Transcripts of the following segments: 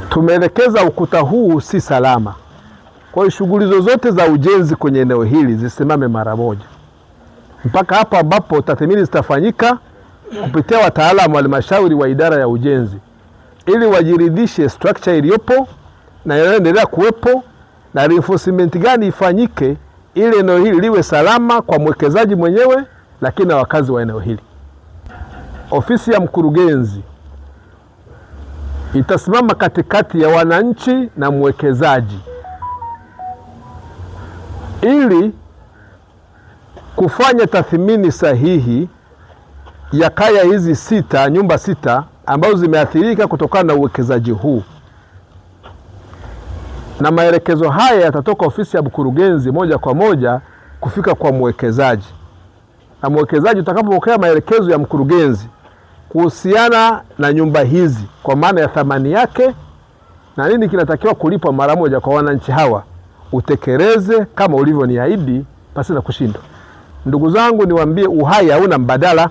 tumeelekeza ukuta huu si salama. Kwa hiyo shughuli zozote za ujenzi kwenye eneo hili zisimame mara moja mpaka hapo ambapo tathmini zitafanyika kupitia wataalamu wa halmashauri wa idara ya ujenzi, ili wajiridhishe structure iliyopo na inayoendelea kuwepo na reinforcement gani ifanyike ili eneo hili liwe salama kwa mwekezaji mwenyewe, lakini na wakazi wa eneo hili. Ofisi ya mkurugenzi itasimama katikati ya wananchi na mwekezaji ili kufanya tathmini sahihi ya kaya hizi sita, nyumba sita ambazo zimeathirika kutokana na uwekezaji huu, na maelekezo haya yatatoka ofisi ya mkurugenzi moja kwa moja kufika kwa mwekezaji, na mwekezaji utakapopokea maelekezo ya mkurugenzi kuhusiana na nyumba hizi kwa maana ya thamani yake na nini kinatakiwa kulipwa mara moja kwa wananchi hawa, utekeleze kama ulivyoniahidi pasina kushindwa. Ndugu zangu, niwaambie uhai hauna mbadala.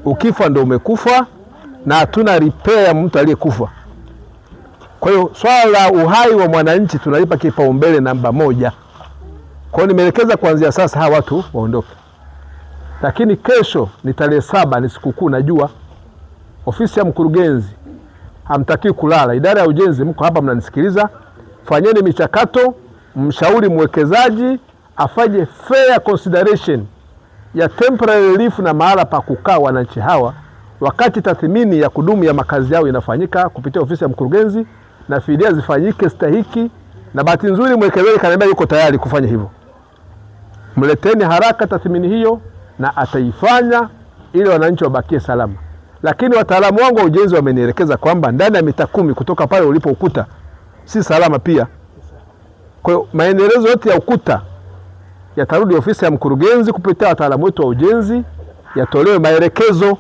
Ukifa ndio umekufa na hatuna repair ya mtu aliyekufa. Kwa hiyo swala la uhai wa mwananchi tunalipa kipaumbele namba moja. Kwa hiyo nimeelekeza kuanzia sasa hawa watu waondoke. Lakini kesho ni tarehe 7, ni sikukuu najua. Ofisi ya mkurugenzi hamtakiwi kulala. Idara ya ujenzi mko hapa mnanisikiliza. Fanyeni michakato, mshauri mwekezaji afanye fair consideration ya temporary relief na mahala pa kukaa wananchi hawa wakati tathmini ya kudumu ya makazi yao inafanyika kupitia ofisi ya mkurugenzi, na fidia zifanyike stahiki. Na bahati nzuri mwekezaji kaniambia yuko tayari kufanya hivyo. Mleteni haraka tathmini hiyo na ataifanya ili wananchi wabakie salama. Lakini wataalamu wangu wa ujenzi wamenielekeza kwamba ndani ya mita 10 kutoka pale ulipo ukuta si salama pia. Kwa hiyo maendeleo yote ya ukuta yatarudi ofisi ya mkurugenzi kupitia wataalamu wetu wa ujenzi, yatolewe maelekezo